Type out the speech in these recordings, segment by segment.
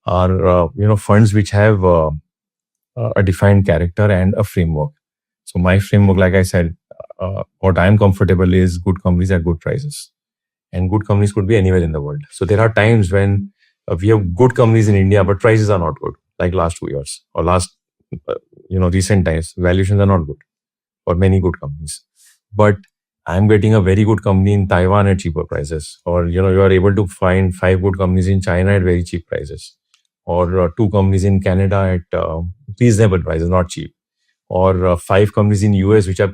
are funds which have a defined character and a framework. So my framework, like I said, what I am comfortable is good companies at good prices, and good companies could be anywhere in the world. So there are times when we have good companies in India, but prices are not good, like last 2 years or last recent times, valuations are not good for many good companies. But I'm getting a very good company in Taiwan at cheaper prices, or you are able to find 5 good companies in China at very cheap prices, or 2 companies in Canada at reasonable prices, not cheap, or 5 companies in US which are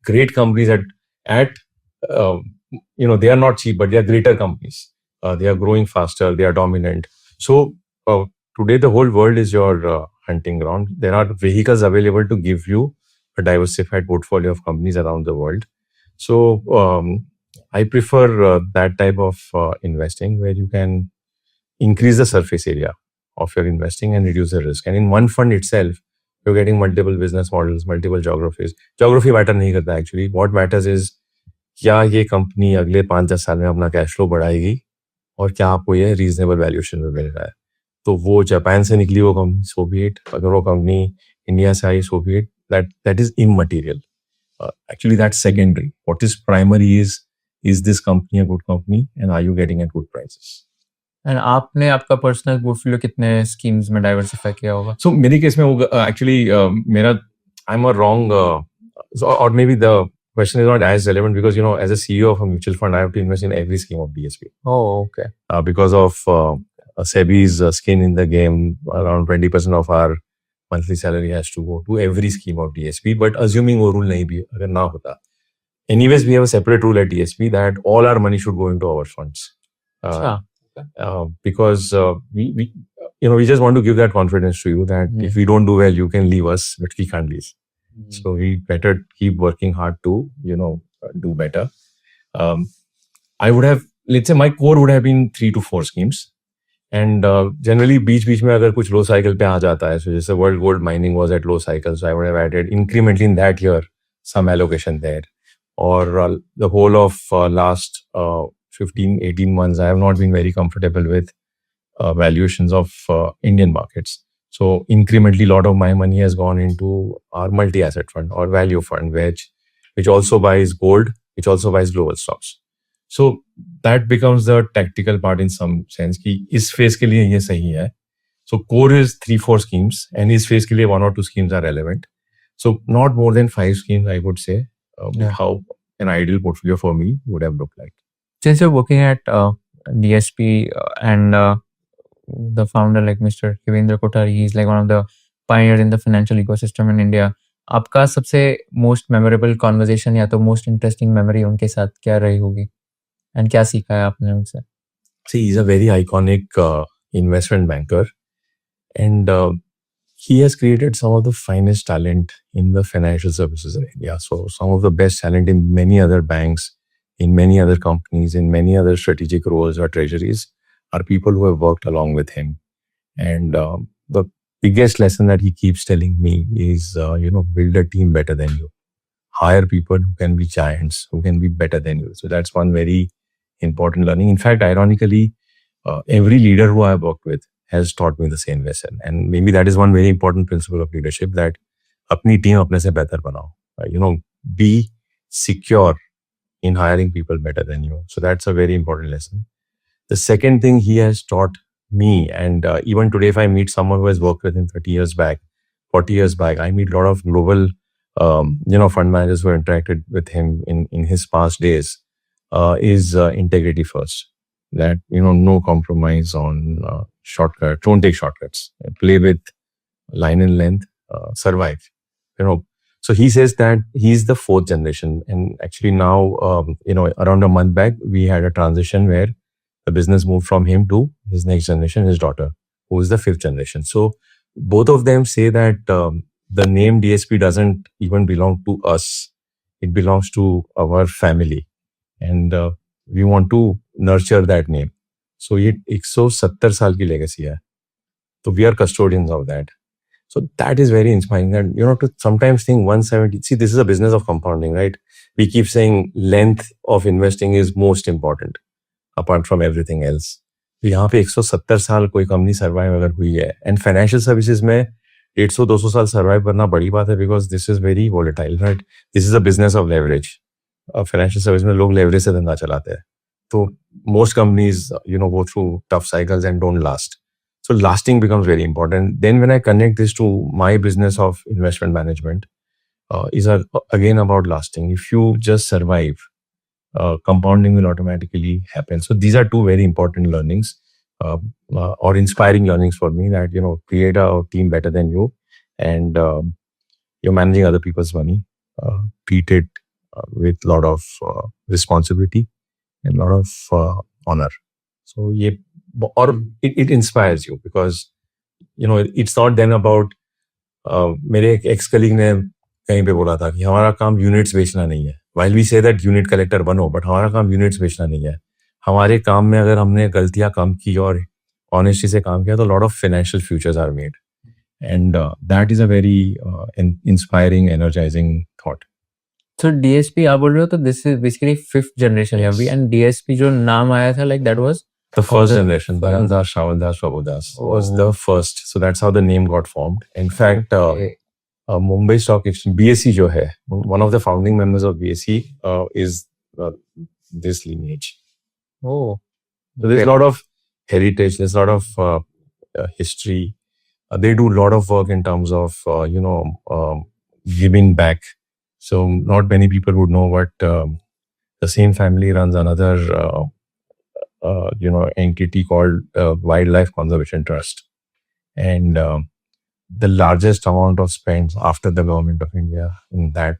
great companies at they are not cheap, but they are greater companies. They are growing faster, they are dominant. So today the whole world is your hunting ground. There are vehicles available to give you a diversified portfolio of companies around the world. So I prefer that type of investing, where you can increase the surface area of your investing and reduce the risk. And in one fund itself, you're getting multiple business models, multiple geographies. Geography matter nahi karta actually. What matters is क्या ये company अगले 5-10 साल में अपना cash flow बढ़ाएगी और क्या आपको ये रीजनेबल वैल्यूएशन में मिल रहा है. तो वो जापान से निकली वो कंपनी, सो बी इट. अगर वो कंपनी इंडिया से आई, so be it. That is immaterial. Actually that's secondary. What is primary is this company a good company and are you getting at good prices? And आपने आपका personal portfolio कितने schemes में diversify किया होगा? So मेरे case में actually मेरा I'm a wrong or maybe the question is not as relevant because as a CEO of a mutual fund I have to invest in every scheme of DSP. Oh, okay. Because of SEBI's skin in the game, around 20% of our monthly salary has to go to every scheme of DSP. But assuming वो rule नहीं भी अगर ना होता, anyways we have a separate rule at DSP that all our money should go into our funds. Because we just want to give that confidence to you that if we don't do well, you can leave us, but we can't leave. So we better keep working hard to do better. I would have, let's say my core would have been 3 to 4 schemes, and generally बीच में अगर कुछ low cycle पे आ जाता है, so जैसे world gold mining was at low cycle, so I would have added incrementally in that year some allocation there. Or the whole of last 15-18 months, I have not been very comfortable with valuations of Indian markets. So incrementally, a lot of my money has gone into our multi-asset fund or value fund, which also buys gold, which also buys global stocks. So that becomes the tactical part in some sense कि इस phase के लिए ये सही है. So core is 3-4 schemes, and इस phase के लिए 1 or 2 schemes are relevant. So not more than 5 schemes, I would say, how an ideal portfolio for me would have looked like. Since you're working at DSP and the founder like Mr. Kivendra Kothari, he's like one of the pioneers in the financial ecosystem in India. आपका सबसे most memorable conversation या तो most interesting memory उनके साथ क्या रही होगी? And क्या सीखा है आपने उनसे? See, he's a very iconic investment banker, and he has created some of the finest talent in the financial services in India. So some of the best talent in many other banks, in many other companies, in many other strategic roles or treasuries are people who have worked along with him. And the biggest lesson that he keeps telling me is, build a team better than you. Hire people who can be giants, who can be better than you. So that's one very important learning. In fact, ironically, every leader who I have worked with has taught me the same lesson. And maybe that is one very important principle of leadership, that apni team apne se better banao. Be secure in hiring people better than you. So that's a very important lesson. The second thing he has taught me, and even today, if I meet someone who has worked with him 30 years back, 40 years back, I meet a lot of global, fund managers who interacted with him in his past days, is integrity first. That, no compromise on shortcuts. Don't take shortcuts. Play with line and length, survive. So he says that he's the 4th generation. And actually now, around a month back, we had a transition where the business moved from him to his next generation, his daughter, who is the 5th generation. So both of them say that the name DSP doesn't even belong to us. It belongs to our family. And we want to nurture that name. So ये 170 साल की legacy है. So we are custodians of that. So that is very inspiring, that, to sometimes think 170, see, this is a business of compounding, right? We keep saying length of investing is most important apart from everything else. तो यहाँ पे 170 साल कोई company survive अगर हुई है, and financial services में 150-200 साल सर्वाइव करना बड़ी बात है, because this is very volatile, right? This is a business of leverage. Financial service में लोग लेवरेज से धंधा चलाते हैं. तो most companies, go through tough cycles and don't last. So lasting becomes very important. Then when I connect this to my business of investment management, again about lasting. If you just survive, compounding will automatically happen. So these are two very important learnings, or inspiring learnings for me, that create a team better than you, and you're managing other people's money. Treat it with a lot of responsibility and a lot of honor. So or it inspires you, because it's not then about मेरे एक ex colleague ने कहीं पे बोला था कि हमारा काम यूनिट्स बेचना नहीं है. While we say that unit collector बनो, बट हमारा काम यूनिट्स बेचना नहीं है. हमारे काम में अगर हमने गलतियां कम की और ऑनेस्टी से काम किया, तो lot of financial futures are made, and that is a very inspiring, energising thought. So DSP आप बोल रहे हो, तो this is basically 5th generation Yes. अभी, and DSP जो नाम आया था, like that was The first generation, Bayandas, Shavaldas, Prabhudas, was the first. So that's how the name got formed. In fact, Okay. Mumbai Stock Exchange, BSE जो है, one of the founding members of BSE is this lineage. Oh, So there's a lot of heritage, there's a lot of history. They do a lot of work in terms of, giving back. So not many people would know, but the same family runs another, entity called Wildlife Conservation Trust. And the largest amount of spends after the government of India in that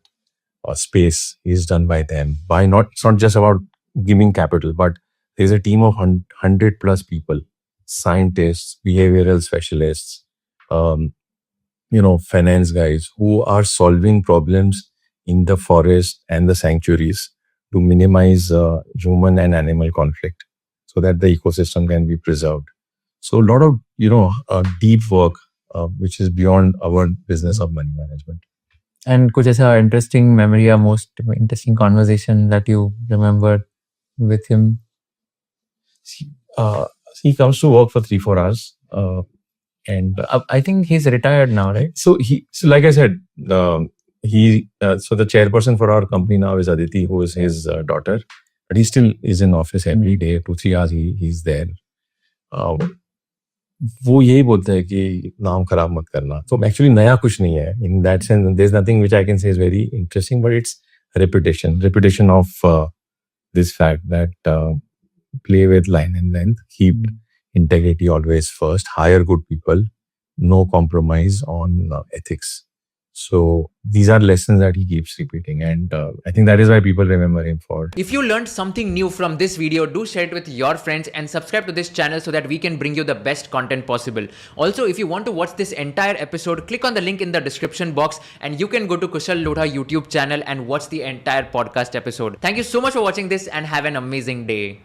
space is done by them. It's not just about giving capital, but there's a team of 100 plus people, scientists, behavioral specialists, finance guys, who are solving problems in the forest and the sanctuaries to minimize human and animal conflict, so that the ecosystem can be preserved. So a lot of deep work, which is beyond our business of money management. And कुछ ऐसा interesting memory or most interesting conversation that you remember with him? He comes to work for 3-4 hours, and I think he's retired now, right? so like I said, so the chairperson for our company now is Aditi, who is his daughter, but he still is in office every day, 2-3 hours he's there. वो यही बोलते हैं कि नाम खराब मत करना. तो एक्चुअली नया कुछ नहीं है in that sense. There's nothing which I can say is very interesting, but it's repetition of this fact that play with line and length, keep integrity always first, hire good people, no compromise on ethics. So these are lessons that he keeps repeating, and I think that is why people remember him for. If you learned something new from this video, do share it with your friends and subscribe to this channel so that we can bring you the best content possible. Also, if you want to watch this entire episode, click on the link in the description box and you can go to Kushal Lodha YouTube channel and watch the entire podcast episode. Thank you so much for watching this and have an amazing day.